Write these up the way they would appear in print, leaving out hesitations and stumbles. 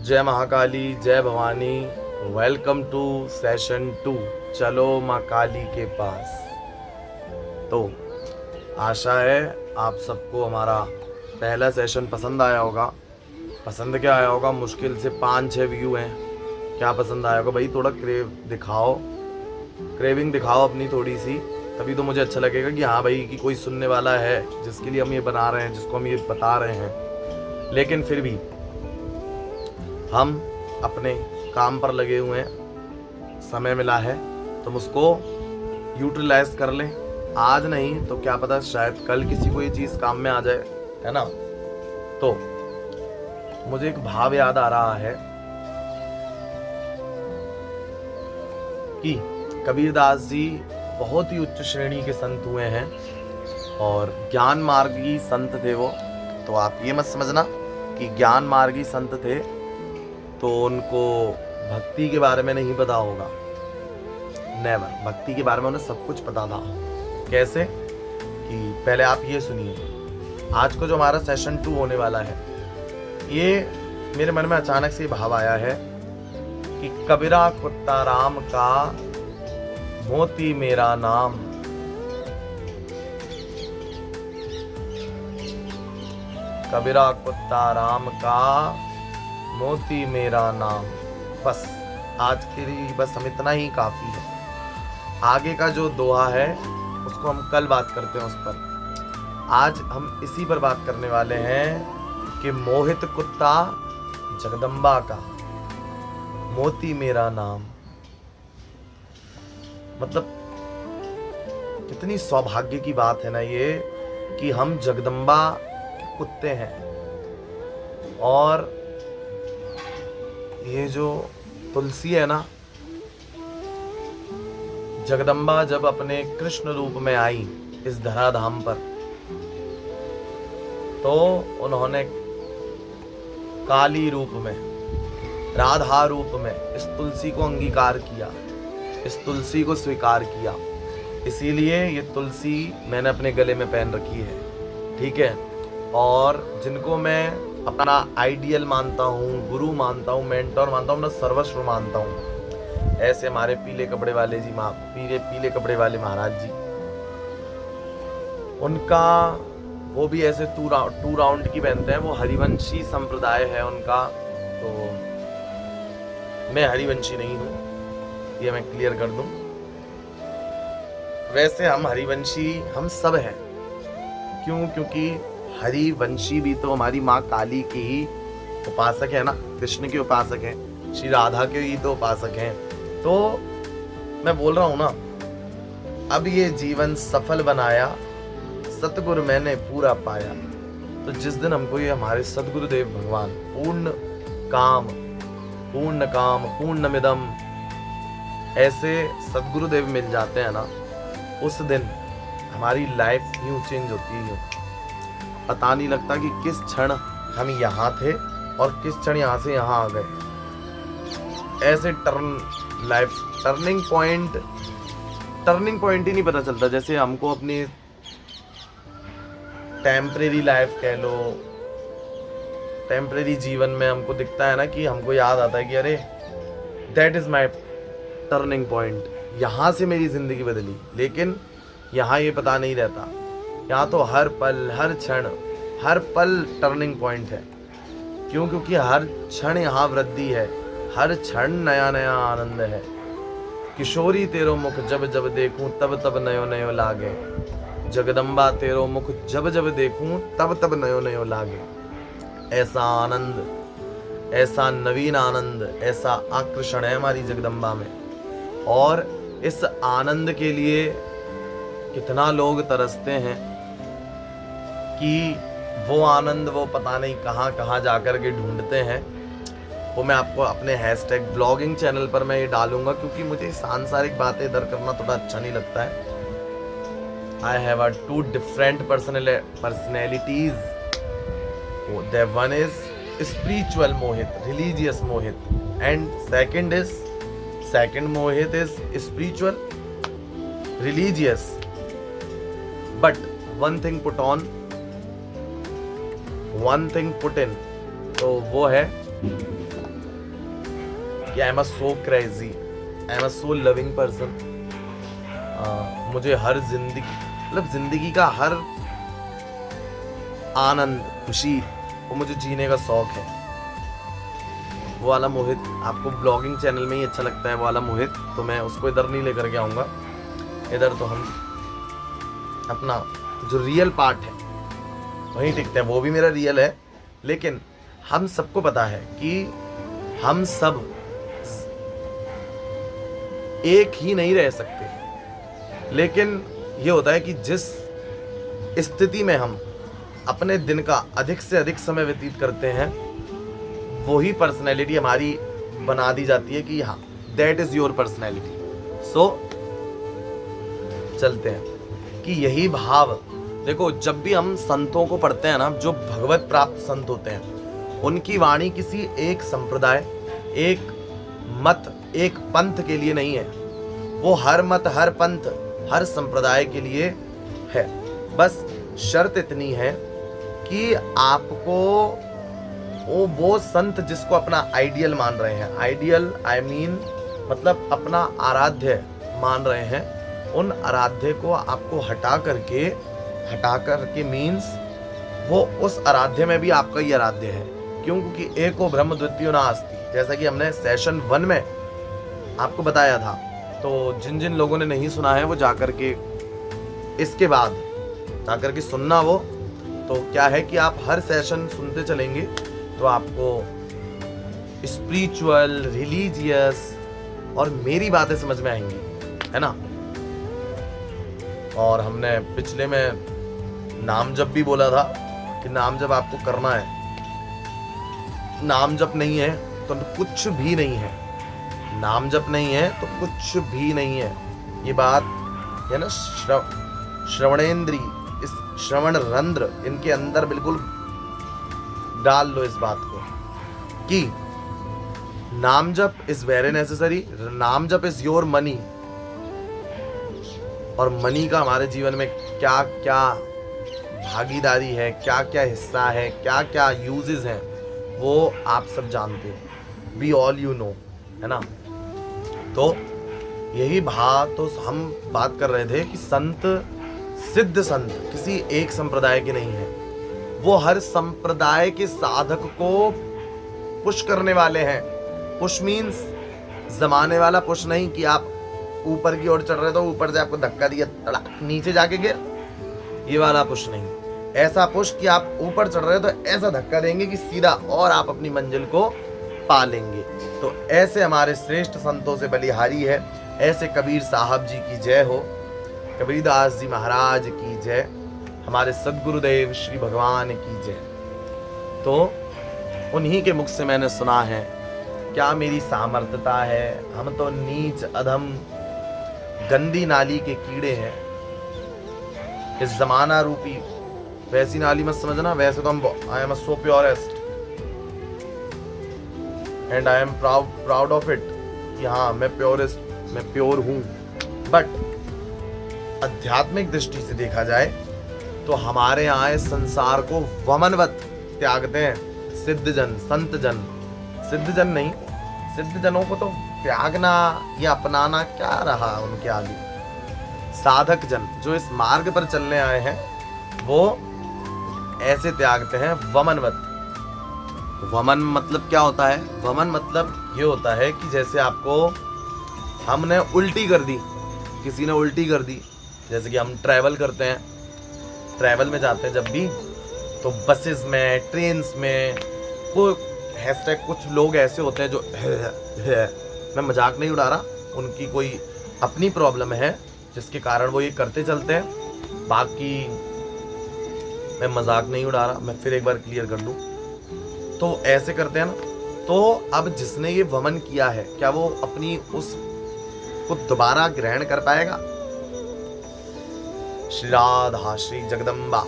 जय महाकाली, जय Bhavani. Welcome to session 2, चलो माँ काली के पास। तो आशा है आप सबको हमारा पहला सेशन पसंद आया होगा। पसंद क्या आया होगा, मुश्किल से 5-6 व्यू हैं। क्या पसंद आया होगा भाई? थोड़ा क्रेविंग दिखाओ अपनी थोड़ी सी, तभी तो मुझे अच्छा लगेगा कि हाँ भाई कि कोई सुनने वाला है जिसके लिए हम ये बना रहे हैं, जिसको हम ये बता रहे हैं। लेकिन फिर भी हम अपने काम पर लगे हुए हैं, समय मिला है तो उसको यूटिलाइज कर लें। आज नहीं तो क्या पता शायद कल किसी को ये चीज़ काम में आ जाए, है ना। तो मुझे एक भाव याद आ रहा है कि कबीरदास जी बहुत ही उच्च श्रेणी के संत हुए हैं और ज्ञान मार्गी संत थे वो। तो आप ये मत समझना कि ज्ञान मार्गी संत थे तो उनको भक्ति के बारे में नहीं पता होगा। नेवर, भक्ति के बारे में उन्हें सब कुछ पता था। कैसे कि पहले आप ये सुनिए, आज को जो हमारा सेशन 2 होने वाला है, ये मेरे मन में अचानक से भाव आया है कि कबीरा कुत्ता राम का मोती मेरा नाम। कबीरा कुत्ता राम का मोती मेरा नाम। बस आज के लिए बस हम इतना ही काफ़ी है। आगे का जो दोहा है उसको हम कल बात करते हैं उस पर। आज हम इसी पर बात करने वाले हैं कि मोहित कुत्ता जगदम्बा का मोती मेरा नाम। मतलब कितनी सौभाग्य की बात है ना ये कि हम जगदम्बा के कुत्ते हैं। और ये जो तुलसी है ना, जगदम्बा जब अपने कृष्ण रूप में आई इस धराधाम पर, तो उन्होंने काली रूप में, राधा रूप में इस तुलसी को अंगीकार किया, इस तुलसी को स्वीकार किया। इसीलिए ये तुलसी मैंने अपने गले में पहन रखी है, ठीक है। और जिनको मैं अपना आइडियल मानता हूँ, गुरु मानता हूँ, मेंटोर मानता हूँ, अपना सर्वस्व मानता हूँ, ऐसे हमारे पीले कपड़े वाले जी पीले कपड़े वाले महाराज जी, उनका वो भी ऐसे टू राउंड की पहनते हैं। वो हरिवंशी संप्रदाय है उनका। तो मैं हरिवंशी नहीं हूँ, ये मैं क्लियर कर दूं। वैसे हम हरिवंशी हम सब हैं। क्यों? क्योंकि हरिवंशी भी तो हमारी माँ काली की ही उपासक है ना, कृष्ण के उपासक हैं, श्री राधा के ही तो उपासक हैं। तो मैं बोल रहा हूँ ना, अब ये जीवन सफल बनाया, सतगुरु मैंने पूरा पाया। तो जिस दिन हमको ये हमारे सतगुरुदेव भगवान पूर्ण काम पूर्णमिदम ऐसे सतगुरुदेव मिल जाते हैं ना, उस दिन हमारी लाइफ यूं चेंज होती है। पता नहीं लगता कि किस क्षण हम यहाँ थे और किस क्षण यहाँ से यहाँ आ गए। ऐसे टर्निंग पॉइंट ही नहीं पता चलता। जैसे हमको अपनी टेम्परेरी लाइफ कह लो, टेम्परेरी जीवन में हमको दिखता है ना कि हमको याद आता है कि अरे that is my turning point, यहाँ से मेरी जिंदगी बदली। लेकिन यहाँ ये पता नहीं रहता। यहाँ तो हर पल हर क्षण हर पल टर्निंग पॉइंट है। क्यों? क्योंकि हर क्षण यहाँ वृद्धि है, हर क्षण नया नया आनंद है। किशोरी तेरो मुख जब जब देखूं तब तब नयो नयो लागे। जगदम्बा तेरो मुख जब जब देखूं तब तब नयो नयो लागे। ऐसा आनंद, ऐसा नवीन आनंद, ऐसा आकर्षण है हमारी जगदम्बा में। और इस आनंद के लिए कितना लोग तरसते हैं कि वो आनंद वो पता नहीं कहाँ कहाँ जाकर के ढूंढते हैं। वो मैं आपको अपने हैशटैग ब्लॉगिंग चैनल पर मैं ये डालूंगा, क्योंकि मुझे सांसारिक बातें इधर करना थोड़ा अच्छा नहीं लगता है। I have 2 different personalities. One is spiritual Mohit, religious Mohit, and second Mohit is spiritual, religious, but one thing put on, one thing put in, तो वो है कि I am a so crazy, I am a so loving person. मुझे हर जिंदगी मतलब जिंदगी का हर आनंद खुशी वो मुझे जीने का शौक है। वो वाला मोहित आपको ब्लॉगिंग चैनल में ही अच्छा लगता है, वो वाला मोहित, तो मैं उसको इधर नहीं लेकर के आऊँगा। इधर तो हम अपना जो रियल पार्ट है वहीं टिकते हैं। वो भी मेरा रियल है, लेकिन हम सबको पता है कि हम सब एक ही नहीं रह सकते। लेकिन ये होता है कि जिस स्थिति में हम अपने दिन का अधिक से अधिक समय व्यतीत करते हैं, वही पर्सनैलिटी हमारी बना दी जाती है कि हाँ, दैट इज योर पर्सनैलिटी। सो चलते हैं कि यही भाव देखो, जब भी हम संतों को पढ़ते हैं ना, जो भगवत प्राप्त संत होते हैं, उनकी वाणी किसी एक संप्रदाय, एक मत, एक पंथ के लिए नहीं है। वो हर मत, हर पंथ, हर संप्रदाय के लिए है। बस शर्त इतनी है कि आपको वो संत जिसको अपना आइडियल मान रहे हैं, आइडियल आई मीन मतलब अपना आराध्य मान रहे हैं, उन आराध्य को आपको हटा करके मीन्स वो उस आराध्य में भी आपका ही आराध्य है। क्योंकि एको ब्रह्म द्वितीयो नास्ति, जैसा कि हमने सेशन 1 में आपको बताया था। तो जिन जिन लोगों ने नहीं सुना है वो जाकर के इसके बाद जाकर के सुनना। वो तो क्या है कि आप हर सेशन सुनते चलेंगे तो आपको स्पिरिचुअल, रिलीजियस और मेरी बातें समझ में आएंगी, है ना। और हमने पिछले में नाम जप भी बोला था कि नाम जप आपको करना है। नाम जप नहीं है तो कुछ भी नहीं है, नाम जप नहीं है तो कुछ भी नहीं है। ये बात है ना, श्रवणेंद्री, इस श्रवण रंध्र इनके अंदर बिल्कुल डाल लो इस बात को कि नाम जप इज वेरी नेसेसरी। नाम जप इज योर मनी। और मनी का हमारे जीवन में क्या क्या भागीदारी है, क्या क्या हिस्सा है, क्या क्या यूजेस हैं, वो आप सब जानते हो। वी ऑल यू नो, है ना। तो यही तो हम बात कर रहे थे कि संत, सिद्ध संत किसी एक संप्रदाय के नहीं है। वो हर संप्रदाय के साधक को पुश करने वाले हैं। पुश मीन्स जमाने वाला पुश नहीं कि आप ऊपर की ओर चढ़ रहे तो ऊपर से आपको धक्का दिया, तड़ाक नीचे जाके गिर, ये वाला पुश नहीं। ऐसा पुश कि आप ऊपर चढ़ रहे हो तो ऐसा धक्का देंगे कि सीधा और आप अपनी मंजिल को पा लेंगे। तो ऐसे हमारे श्रेष्ठ संतों से बलिहारी है। ऐसे कबीर साहब जी की जय हो, कबीरदास जी महाराज की जय, हमारे सद्गुरुदेव श्री भगवान की जय। तो उन्हीं के मुख से मैंने सुना है, क्या मेरी सामर्थ्यता है, हम तो नीच अधम गंदी नाली के कीड़े हैं। इस जमाना रूपी वैसी नाली मत समझना। वैसे तो हम I am so purest and I am proud of it कि हाँ मैं प्योरेस्ट, मैं प्योर हूँ। बट आध्यात्मिक दृष्टि से देखा जाए तो हमारे यहाँ इस संसार को वमनवत त्यागते हैं सिद्ध जन, संत जन। सिद्ध जन नहीं, सिद्ध जनों को तो त्यागना या अपनाना क्या रहा उनके आगे। साधक जन जो इस मार्ग पर चलने आए हैं वो ऐसे त्यागते हैं वमनवत। वमन मतलब क्या होता है? वमन मतलब ये होता है कि जैसे आपको हमने उल्टी कर दी, किसी ने उल्टी कर दी, जैसे कि हम ट्रैवल करते हैं, ट्रैवल में जाते हैं जब भी, तो बसेस में, ट्रेन्स में, वो हैशटैग कुछ लोग ऐसे होते हैं जो मैं मजाक नहीं उड़ा रहा, उनकी कोई अपनी प्रॉब्लम है जिसके कारण वो ये करते चलते हैं। बाकी मैं मजाक नहीं उड़ा रहा, मैं फिर एक बार क्लियर कर दूं, तो ऐसे करते हैं ना। तो अब जिसने ये वमन किया है, क्या वो अपनी उस को दोबारा ग्रहण कर पाएगा? श्री राधा, श्री जगदम्बा,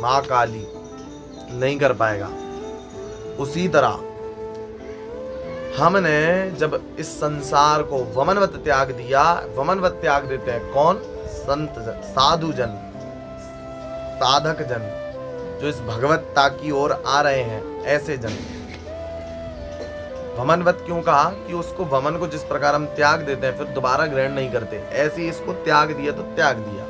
माँ काली नहीं कर पाएगा। उसी तरह हमने जब इस संसार को वमनवत त्याग दिया, वमनवत त्याग देते हैं कौन? संत जन, साधु जन, साधक जन, जो इस भगवत्ता की ओर आ रहे हैं, ऐसे जन। वमनवत क्यों कहा? कि उसको वमन को जिस प्रकार हम त्याग देते हैं फिर दोबारा ग्रहण नहीं करते, ऐसे ही इसको त्याग दिया तो त्याग दिया,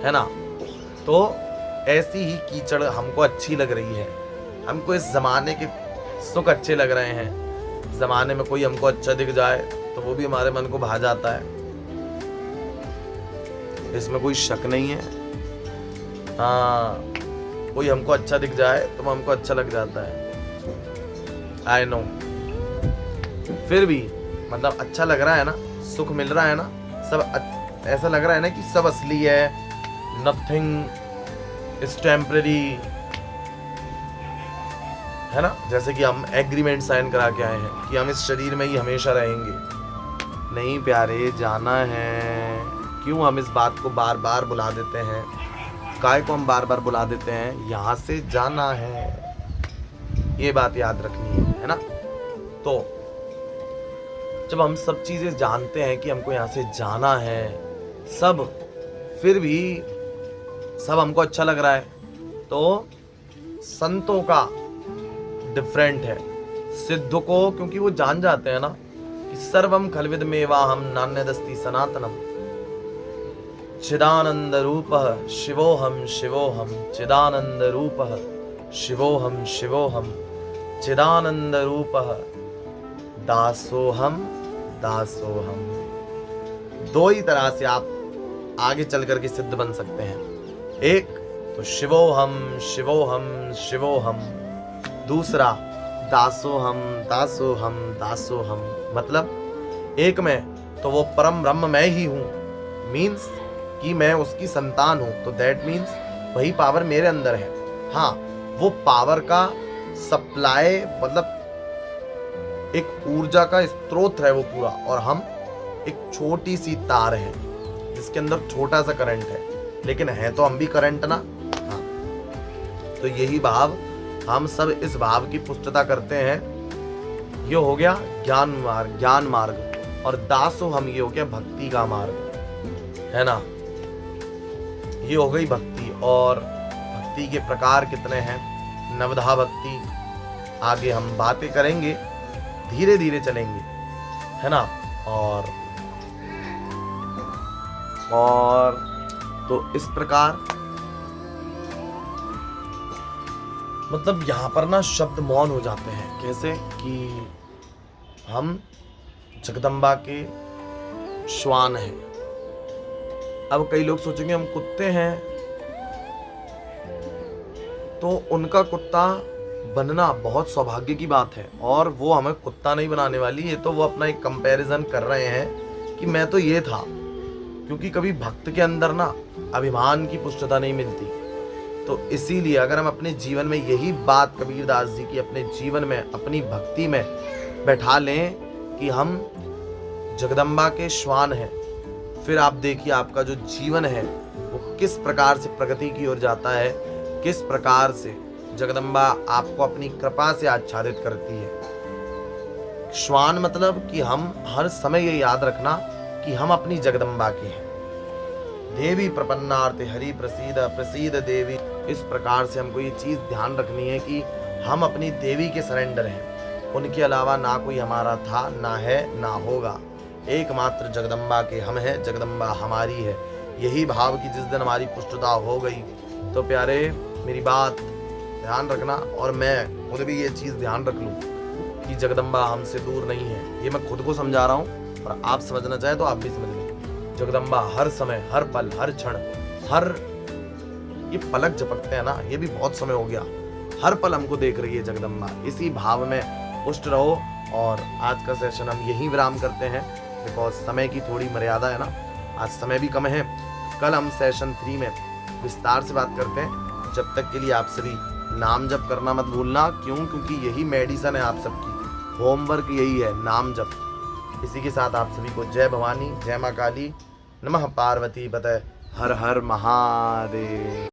है ना। तो ऐसी ही कीचड़ हमको अच्छी लग रही है, हमको इस जमाने के सुख अच्छे लग रहे हैं। जमाने में कोई हमको अच्छा दिख जाए तो वो भी हमारे मन को भा जाता है, इसमें कोई शक नहीं है। हाँ, कोई हमको अच्छा दिख जाए तो वो हमको अच्छा लग जाता है, आई नो। फिर भी मतलब अच्छा लग रहा है ना, सुख मिल रहा है ना, सब ऐसा लग रहा है ना कि सब असली है, नथिंग इज टेम्पररी, है ना। जैसे कि हम एग्रीमेंट साइन करा के आए हैं कि हम इस शरीर में ही हमेशा रहेंगे। नहीं प्यारे, जाना है। क्यों हम इस बात को बार बार बुला देते हैं? काय को हम बार बार बुला देते हैं? यहाँ से जाना है, ये बात याद रखनी है ना। तो जब हम सब चीजें जानते हैं कि हमको यहाँ से जाना है सब, फिर भी सब हमको अच्छा लग रहा है, तो संतों का डिफरेंट है। सिद्ध को, क्योंकि वो जान जाते हैं ना कि सर्वम खलविदमेवाहम नान्यदस्ति सनातनम, चिदानंद रूपः शिवोहम शिवोहम, चिदानंद रूपः शिवोहम शिवोहम, चिदानंद रूपः दासोहम दासोहम। दो ही तरह से आप आगे चल करके सिद्ध बन सकते हैं। एक तो शिवोहम शिवोहम शिवोहम, दूसरा दासोहम दासोहम दासोहम। मतलब एक में तो वो परम ब्रह्म मैं ही हूँ, मीन्स कि मैं उसकी संतान हूँ, तो दैट मीन्स वही पावर मेरे अंदर है। हाँ, वो पावर का सप्लाई मतलब एक ऊर्जा का स्रोत है वो पूरा, और हम एक छोटी सी तार है जिसके अंदर छोटा सा करंट है, लेकिन है तो हम भी करंट ना। हाँ, तो यही भाव, हम सब इस भाव की पुष्टता करते हैं। ये हो गया ज्ञान मार्ग, और दासो हम ये हो गया भक्ति का मार्ग, है ना। ये हो गई भक्ति, और भक्ति के प्रकार कितने हैं, नवधा भक्ति। आगे हम बातें करेंगे, धीरे धीरे चलेंगे, है ना। और तो इस प्रकार मतलब यहाँ पर ना शब्द मौन हो जाते हैं। कैसे कि हम जगदम्बा के श्वान हैं। अब कई लोग सोचेंगे हम कुत्ते हैं, तो उनका कुत्ता बनना बहुत सौभाग्य की बात है, और वो हमें कुत्ता नहीं बनाने वाली। ये तो वो अपना एक कंपैरिजन कर रहे हैं कि मैं तो ये था, क्योंकि कभी भक्त के अंदर ना अभिमान की पुष्टता नहीं मिलती। तो इसीलिए अगर हम अपने जीवन में यही बात कबीरदास जी की अपने जीवन में, अपनी भक्ति में बैठा लें कि हम जगदम्बा के श्वान हैं, फिर आप देखिए आपका जो जीवन है वो किस प्रकार से प्रगति की ओर जाता है, किस प्रकार से जगदम्बा आपको अपनी कृपा से आच्छादित करती है। श्वान मतलब कि हम हर समय ये याद रखना कि हम अपनी जगदम्बा के हैं। देवी प्रपन्नार्थे हरि प्रसीद प्रसीद देवी, इस प्रकार से हमको ये चीज ध्यान रखनी है कि हम अपनी देवी के सरेंडर हैं। उनके अलावा ना कोई हमारा था, ना है, ना होगा। एकमात्र जगदम्बा के हम हैं, जगदम्बा हमारी है। यही भाव की जिस दिन हमारी पुष्टता हो गई, तो प्यारे मेरी बात ध्यान रखना, और मैं खुद भी ये चीज़ ध्यान रख लूँ कि जगदम्बा हमसे दूर नहीं है। ये मैं खुद को समझा रहा हूँ, और आप समझना चाहे तो आप भी समझ लें। जगदम्बा हर समय, हर पल, हर क्षण, हर ये पलक झपकते हैं ना, ये भी बहुत समय हो गया, हर पल हमको देख रही है जगदम्बा। इसी भाव में पुष्ट रहो। और आज का सेशन हम यहीं विराम करते हैं, बिकॉज समय की थोड़ी मर्यादा है ना, आज समय भी कम है। कल हम सेशन 3 में विस्तार से बात करते हैं। जब तक के लिए आप सभी नाम जप करना मत भूलना। क्यों? क्योंकि यही मेडिसिन है आप सबकी, होमवर्क यही है, नाम जप। इसी के साथ आप सभी को जय भवानी, जय माँ काली, नमः पार्वती पतये, हर हर महादेव।